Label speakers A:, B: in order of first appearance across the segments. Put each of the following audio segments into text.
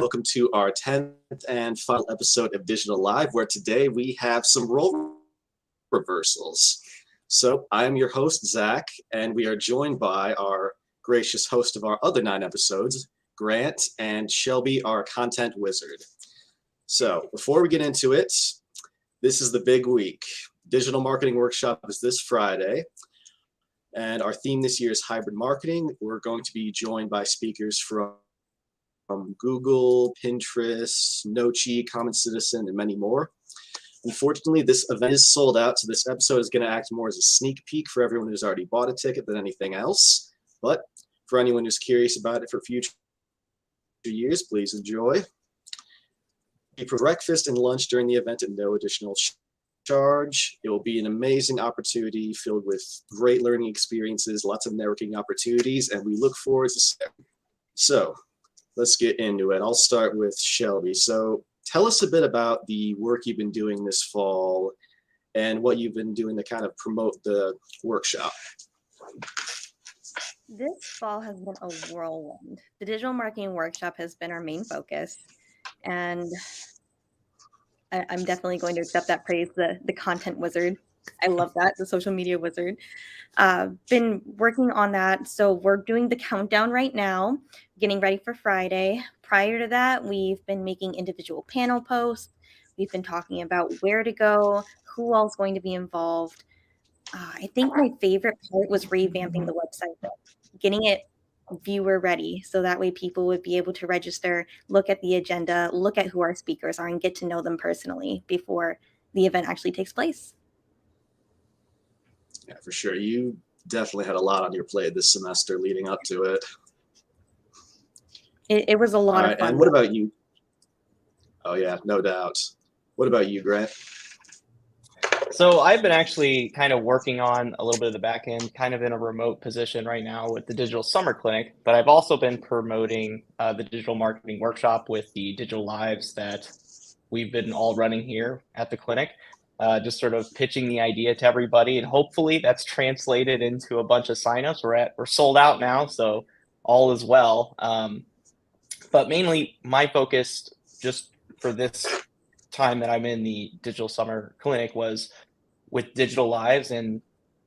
A: everyone. Welcome to our 10th and final episode of Digital Live, where today we have some role reversals. So I am your host, Zach, and we are joined by our gracious host of our other 9 episodes, Grant, and Shelby, our content wizard. So before we get into it, this is the big week. Digital Marketing Workshop is this Friday, and our theme this year is hybrid marketing. We're going to be joined by speakers from Google, Pinterest, Nochi, Common Citizen, and many more. Unfortunately, this event is sold out, so this episode is going to act more as a sneak peek for everyone who's already bought a ticket than anything else. But for anyone who's curious about it for future years, please enjoy. For breakfast and lunch during the event at no additional charge. It will be an amazing opportunity filled with great learning experiences, lots of networking opportunities, and we look forward to it. So let's get into it. I'll start with Shelby. So tell us a bit about the work you've been doing this fall and what you've been doing to kind of promote the workshop.
B: This fall has been a whirlwind. The digital marketing workshop has been our main focus, and I'm definitely going to accept that praise, the content wizard. I love that, the social media wizard. Been working on that. So we're doing the countdown right now, getting ready for Friday. Prior to that, we've been making individual panel posts. We've been talking about where to go, who all's going to be involved. I think my favorite part was revamping the website, getting it viewer ready, so that way people would be able to register, look at the agenda, look at who our speakers are, and get to know them personally before the event actually takes place.
A: Yeah, for sure. You definitely had a lot on your plate this semester leading up to it.
B: It was a lot of fun.
A: And what about you? Oh yeah, no doubt. What about you, Grant?
C: So I've been actually kind of working on a little bit of the back end, kind of in a remote position right now with the Digital Summer Clinic, but I've also been promoting the Digital Marketing Workshop with the Digital Lives that we've been all running here at the clinic, just sort of pitching the idea to everybody, and hopefully that's translated into a bunch of signups. We're sold out now, so all is well. But mainly my focus just for this time that I'm in the Digital Summer Clinic was with Digital Lives and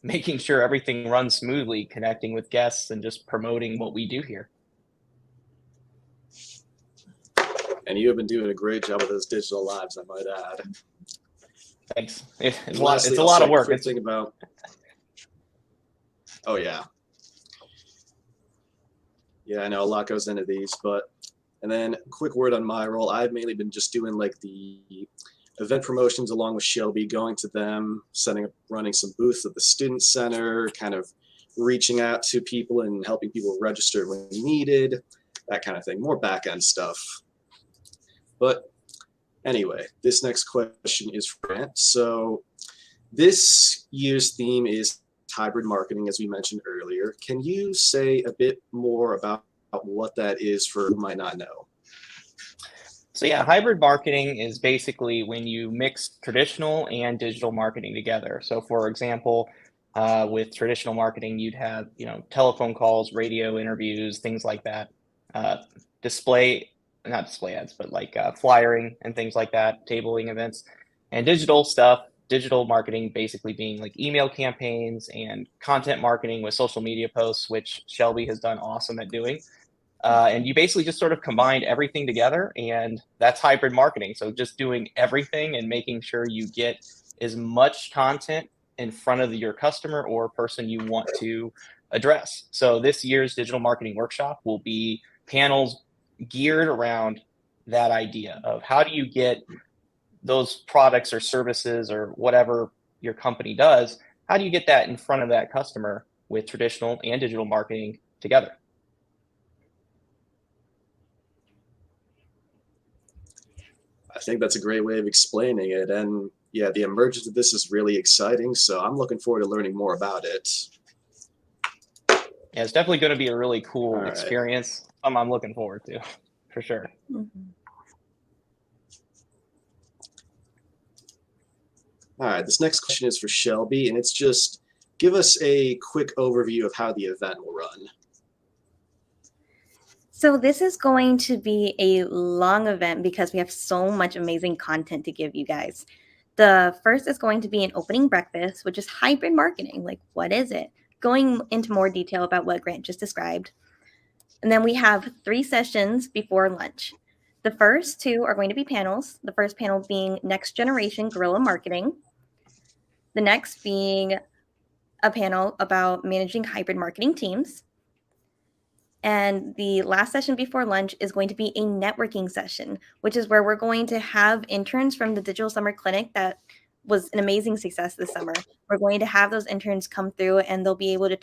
C: making sure everything runs smoothly, connecting with guests and just promoting what we do here.
A: And you have been doing a great job with those Digital Lives, I might add.
C: Thanks. It's a lot of work.
A: Think about. Oh yeah. Yeah, I know a lot goes into these, and then quick word on my role. I've mainly been just doing like the event promotions along with Shelby, going to them, setting up, running some booths at the student center, kind of reaching out to people and helping people register when needed, that kind of thing, more back end stuff. But anyway, this next question is for Grant. So this year's theme is hybrid marketing, as we mentioned earlier. Can you say a bit more about what that is for who might not know?
C: So yeah, hybrid marketing is basically when you mix traditional and digital marketing together. So for example, with traditional marketing, you'd have, telephone calls, radio interviews, things like that, not display ads, but like flyering and things like that, tabling events, and digital marketing basically being like email campaigns and content marketing with social media posts, which Shelby has done awesome at doing. And you basically just sort of combine everything together, and that's hybrid marketing. So just doing everything and making sure you get as much content in front of your customer or person you want to address. So this year's digital marketing workshop will be panels geared around that idea of how do you get those products or services or whatever your company does, how do you get that in front of that customer with traditional and digital marketing together?
A: I think that's a great way of explaining it. And yeah, the emergence of this is really exciting. So I'm looking forward to learning more about it.
C: Yeah, it's definitely going to be a really cool experience. I'm looking forward to, for sure.
B: Mm-hmm.
A: All right, this next question is for Shelby, and it's just give us a quick overview of how the event will run.
B: So this is going to be a long event because we have so much amazing content to give you guys. The first is going to be an opening breakfast, which is hybrid marketing. Like, what is it? Going into more detail about what Grant just described. And then we have 3 sessions before lunch. The first 2 are going to be panels. The first panel being Next Generation Guerrilla Marketing. The next being a panel about managing hybrid marketing teams. And the last session before lunch is going to be a networking session, which is where we're going to have interns from the Digital Summer Clinic that was an amazing success this summer. We're going to have those interns come through and they'll be able to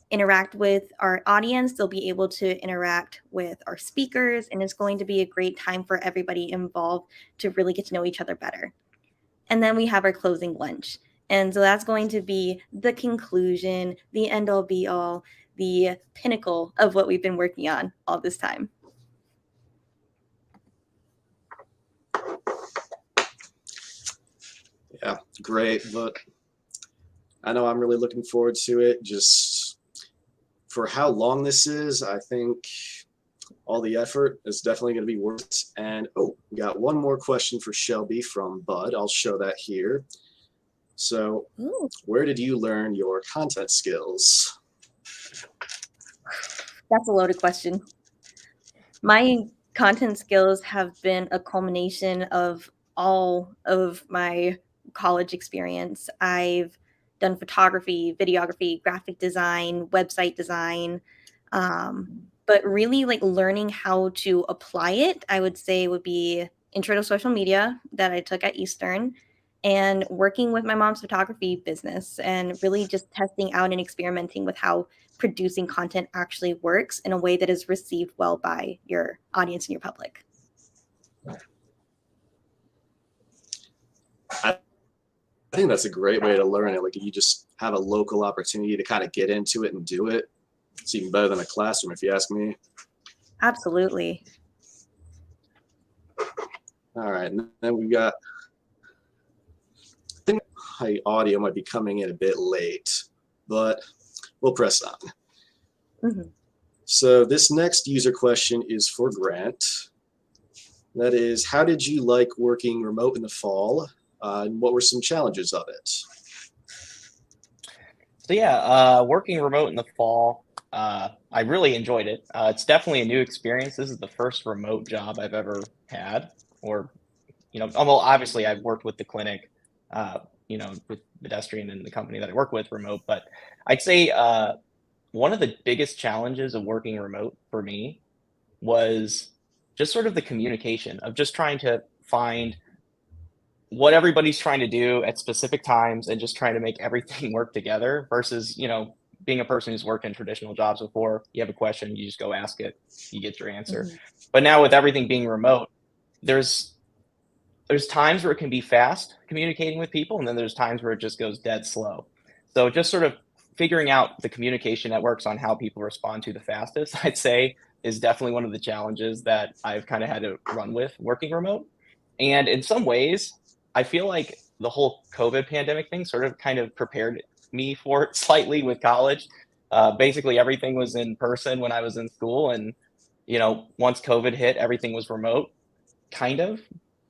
B: interact with our audience. They'll be able to interact with our speakers, and it's going to be a great time for everybody involved to really get to know each other better. And then we have our closing lunch. And so that's going to be the conclusion, the end all be all, the pinnacle of what we've been working on all this time.
A: Yeah, great. But I know I'm really looking forward to it. Just for how long this is, I think all the effort is definitely going to be worth it. And we got one more question for Shelby from Bud. I'll show that here. So, where did you learn your content skills?
B: That's a loaded question. My content skills have been a culmination of all of my college experience. I've done photography, videography, graphic design, website design, but really learning how to apply it, I would say would be Intro to Social Media that I took at Eastern, and working with my mom's photography business and really just testing out and experimenting with how producing content actually works in a way that is received well by your audience and your public.
A: I think that's a great way to learn it. Like, if you just have a local opportunity to kind of get into it and do it, it's even better than a classroom, if you ask me.
B: Absolutely.
A: All right, and then we got, I think my audio might be coming in a bit late, but we'll press on.
B: Mm-hmm.
A: So this next user question is for Grant. That is, how did you like working remote in the fall? And what were some challenges of it?
C: So yeah, working remote in the fall, I really enjoyed it. It's definitely a new experience. This is the first remote job I've ever had, or, well, obviously I've worked with the clinic, with Pedestrian and the company that I work with remote, but I'd say one of the biggest challenges of working remote for me was just sort of the communication of just trying to find what everybody's trying to do at specific times and just trying to make everything work together versus, being a person who's worked in traditional jobs before. You have a question, you just go ask it, you get your answer. Mm-hmm. But now with everything being remote, there's times where it can be fast communicating with people, and then there's times where it just goes dead slow. So just sort of figuring out the communication networks on how people respond to the fastest, I'd say, is definitely one of the challenges that I've kind of had to run with working remote. And in some ways, I feel like the whole COVID pandemic thing sort of kind of prepared me for it slightly with college. Basically, everything was in person when I was in school. And, once COVID hit, everything was remote, kind of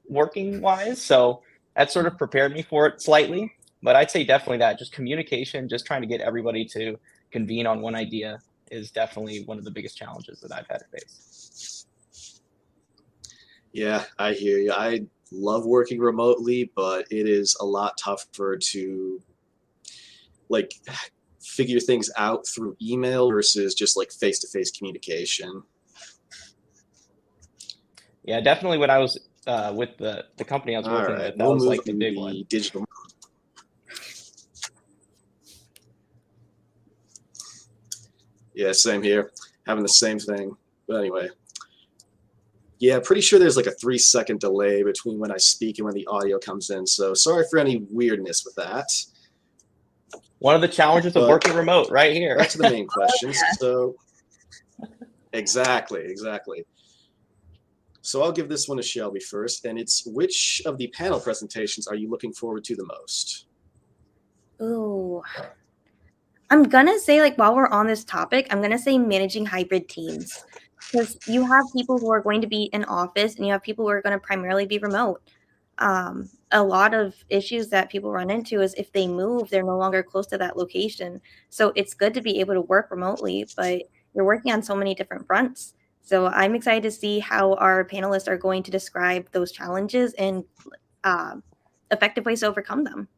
C: working wise. So that sort of prepared me for it slightly. But I'd say definitely that just communication, just trying to get everybody to convene on one idea is definitely one of the biggest challenges that I've had to face.
A: Yeah, I hear you. I love working remotely, but it is a lot tougher to figure things out through email versus just face-to-face communication.
C: Yeah, definitely when I was with the company I was working with, that was the big one.
A: Digital. Yeah, same here. Having the same thing. But anyway. Yeah, pretty sure there's a 3-second delay between when I speak and when the audio comes in. So sorry for any weirdness with that.
C: One of the challenges of working remote right here.
A: Back to the main questions. So exactly. So I'll give this one to Shelby first, and it's, which of the panel presentations are you looking forward to the most?
B: Ooh. I'm going to say, while we're on this topic, I'm going to say managing hybrid teams. because you have people who are going to be in office and you have people who are going to primarily be remote. A lot of issues that people run into is if they move, they're no longer close to that location. So it's good to be able to work remotely, but you're working on so many different fronts. So I'm excited to see how our panelists are going to describe those challenges and effective ways to overcome them.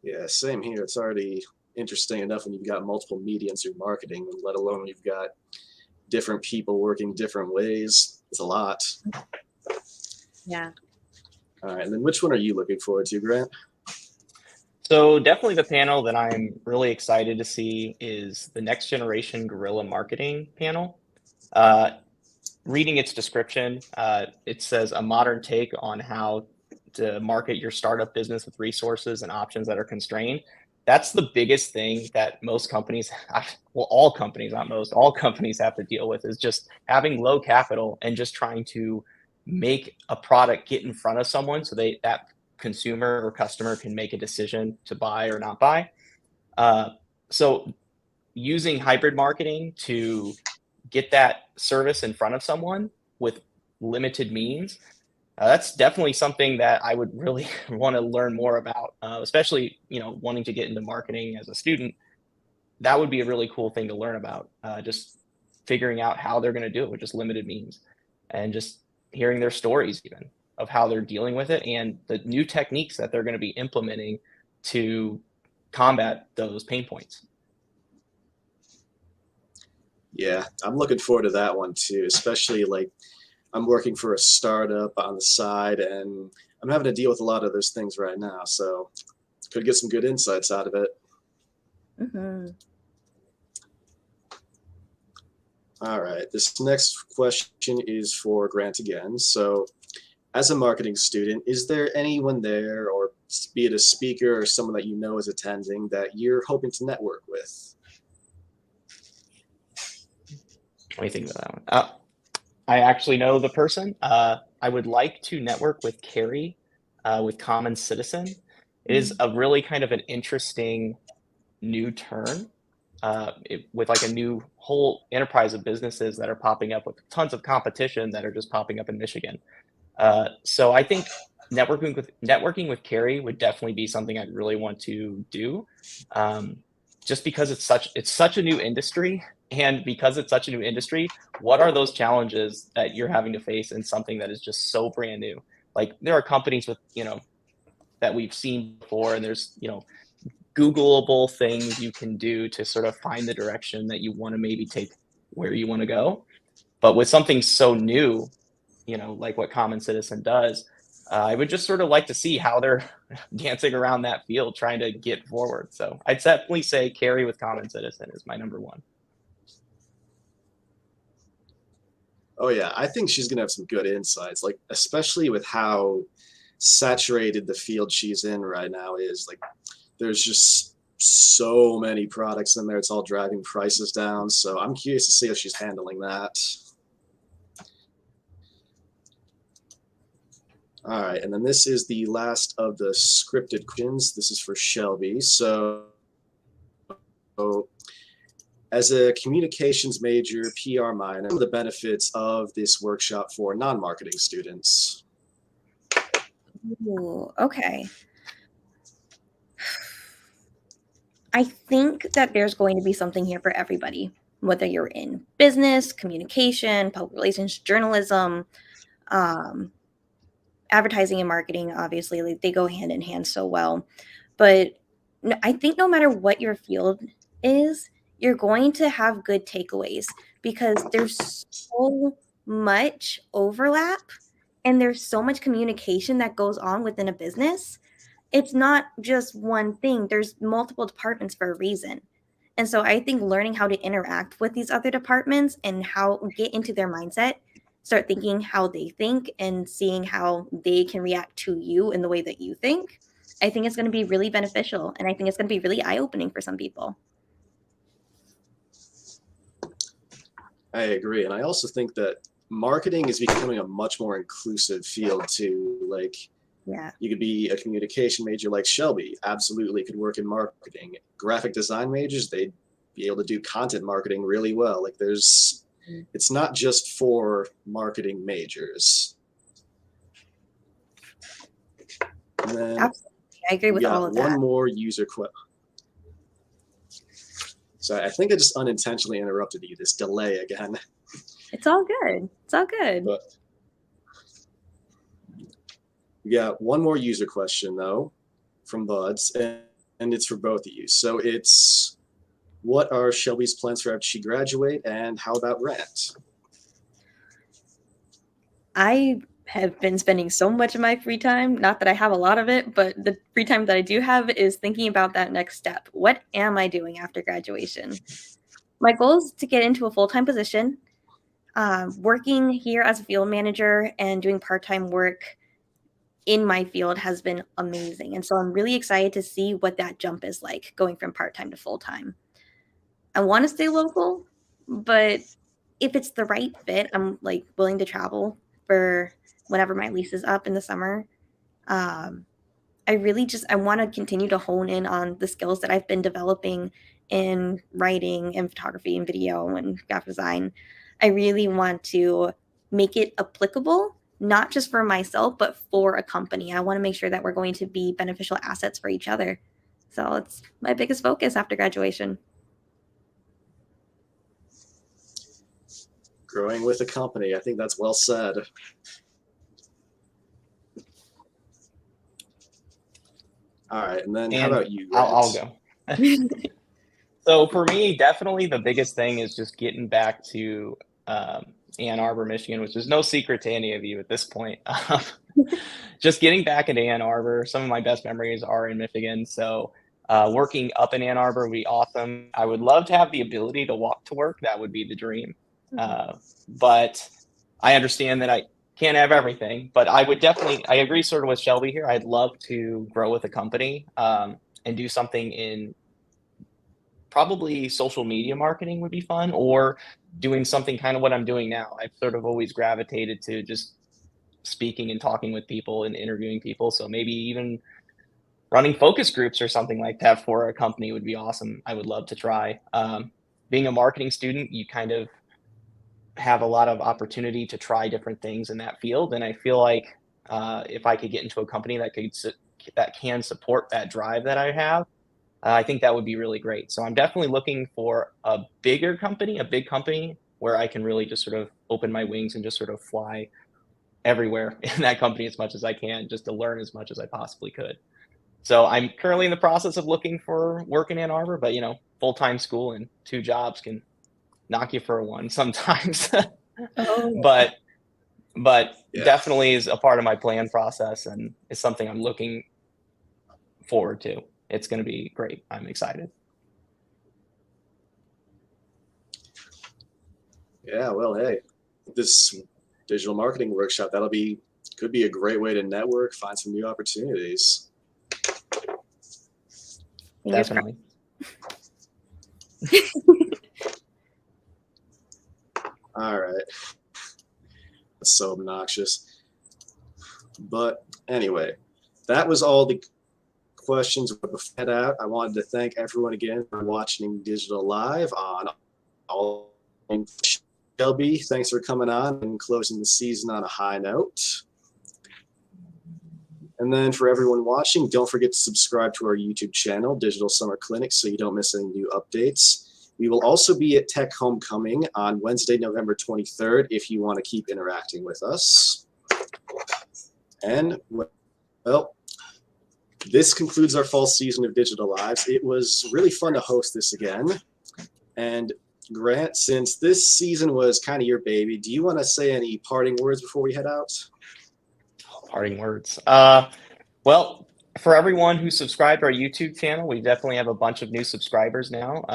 A: Yeah, same here. It's already interesting enough when you've got multiple mediums through marketing, let alone when you've got different people working different ways. It's a lot.
B: Yeah.
A: All right, and then which one are you looking forward to, Grant?
C: So definitely the panel that I'm really excited to see is the next generation guerrilla marketing panel. Reading its description, it says a modern take on how to market your startup business with resources and options that are constrained. That's the biggest thing that most companies, well, all companies, not most, all companies have to deal with, is just having low capital and just trying to make a product get in front of someone so that consumer or customer can make a decision to buy or not buy. So using hybrid marketing to get that service in front of someone with limited means, that's definitely something that I would really want to learn more about, especially wanting to get into marketing as a student. That would be a really cool thing to learn about, just figuring out how they're going to do it with just limited means, and just hearing their stories even of how they're dealing with it and the new techniques that they're going to be implementing to combat those pain points.
A: Yeah, I'm looking forward to that one too, especially like I'm working for a startup on the side and I'm having to deal with a lot of those things right now. So could get some good insights out of it.
B: Mm-hmm.
A: All right, this next question is for Grant again. So as a marketing student, is there anyone there, or be it a speaker or someone that you know is attending, that you're hoping to network with?
C: What do you think about that one? I actually know the person. I would like to network with Carrie with Common Citizen. It is a really kind of an interesting new turn with like a new whole enterprise of businesses that are popping up with tons of competition that are just popping up in Michigan. So I think networking with Carrie would definitely be something I'd really want to do, just because it's such a new industry, and because it's such a new industry, what are those challenges that you're having to face in something that is just so brand new? Like there are companies with that we've seen before, and there's Googleable things you can do to sort of find the direction that you want to maybe take where you want to go. But with something so new, like what Common Citizen does, I would just sort of like to see how they're dancing around that field, trying to get forward. So I'd definitely say Carrie with Common Citizen is my number one.
A: Oh yeah, I think she's gonna have some good insights, like especially with how saturated the field she's in right now is. Like there's just so many products in there, it's all driving prices down. So I'm curious to see how she's handling that. All right, and then this is the last of the scripted questions. This is for Shelby. So as a communications major, PR minor, what are the benefits of this workshop for non-marketing students?
B: Ooh, okay. I think that there's going to be something here for everybody, whether you're in business, communication, public relations, journalism, um, advertising and marketing. Obviously, like they go hand in hand so well. But I think no matter what your field is, you're going to have good takeaways because there's so much overlap and there's so much communication that goes on within a business. It's not just one thing, there's multiple departments for a reason. And so I think learning how to interact with these other departments and how get into their mindset, start thinking how they think and seeing how they can react to you in the way that you think, I think it's going to be really beneficial. And I think it's going to be really eye opening for some people.
A: I agree. And I also think that marketing is becoming a much more inclusive field too. Like
B: Yeah.
A: You could be a communication major like Shelby, absolutely could work in marketing. Graphic design majors, they'd be able to do content marketing really well. Like it's not just for marketing majors. And then
B: Absolutely. I agree
A: we
B: with all
A: got
B: of
A: one
B: that.
A: more user question. So I think I just unintentionally interrupted you, this delay again.
B: It's all good. It's all good.
A: But we got one more user question though from Buds, and it's for both of you. So it's, what are Shelby's plans for after she graduate, and how about Grant?
B: I have been spending so much of my free time, not that I have a lot of it, but the free time that I do have is thinking about that next step. What am I doing after graduation? My goal is to get into a full-time position. Working here as a field manager and doing part-time work in my field has been amazing. And so I'm really excited to see what that jump is like going from part-time to full-time. I want to stay local, but if it's the right fit, I'm like willing to travel for whenever my lease is up in the summer. Um, I want to continue to hone in on the skills that I've been developing in writing and photography and video and graphic design. I really want to make it applicable, not just for myself, but for a company. I want to make sure that we're going to be beneficial assets for each other. So it's my biggest focus after graduation.
A: Growing with a company, I think that's well said. All right, and then how about you, Grant?
C: I'll go. So for me, definitely the biggest thing is just getting back to Ann Arbor, Michigan, which is no secret to any of you at this point. Just getting back into Ann Arbor. Some of my best memories are in Michigan. So working up in Ann Arbor would be awesome. I would love to have the ability to walk to work. That would be the dream. But I understand that I can't have everything. But I agree sort of with Shelby here. I'd love to grow with a company and do something in probably social media marketing would be fun, or doing something kind of what I'm doing now. I've sort of always gravitated to just speaking and talking with people and interviewing people. So maybe even running focus groups or something like that for a company would be awesome. I would love to try. Being a marketing student, you kind of have a lot of opportunity to try different things in that field. And I feel like if I could get into a company that can support that drive that I have, I think that would be really great. So I'm definitely looking for a big company where I can really just sort of open my wings and just sort of fly everywhere in that company as much as I can, just to learn as much as I possibly could. So I'm currently in the process of looking for work in Ann Arbor, but full-time school and 2 jobs can knock you for one sometimes.
B: Oh,
C: but
A: Yeah.
C: definitely is a part of my plan process, and it's something I'm looking forward to. It's going to be great. I'm excited.
A: Yeah, well, hey, this digital marketing workshop, could be a great way to network, find some new opportunities.
B: fingers
C: Definitely.
A: All right. That's so obnoxious. But anyway, that was all the questions we had out. I wanted to thank everyone again for watching Digital Live on all. Shelby, thanks for coming on and closing the season on a high note. And then for everyone watching, don't forget to subscribe to our YouTube channel, Digital Summer Clinic, so you don't miss any new updates. We will also be at Tech Homecoming on Wednesday, November 23rd, if you want to keep interacting with us. And, well, this concludes our fall season of Digital Lives. It was really fun to host this again. And Grant, since this season was kind of your baby, do you want to say any parting words before we head out?
C: Parting words. Well, for everyone who subscribed to our YouTube channel, we definitely have a bunch of new subscribers now.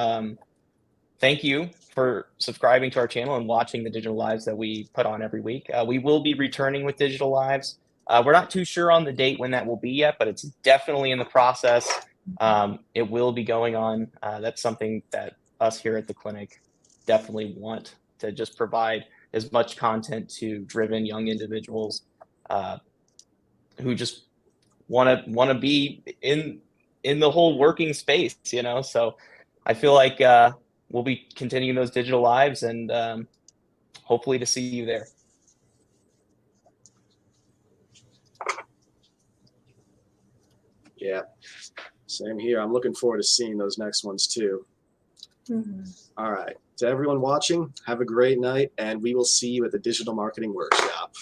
C: Thank you for subscribing to our channel and watching the Digital Lives that we put on every week. We will be returning with Digital Lives. We're not too sure on the date when that will be yet, but it's definitely in the process. It will be going on. That's something that us here at the clinic definitely want to just provide as much content to driven young individuals who just want to be in the whole working space, you know. So I feel like we'll be continuing those digital lives, and hopefully to see you there.
A: Yeah, same here. I'm looking forward to seeing those next ones too. All right. To everyone watching, have a great night, and we will see you at the Digital Marketing Workshop.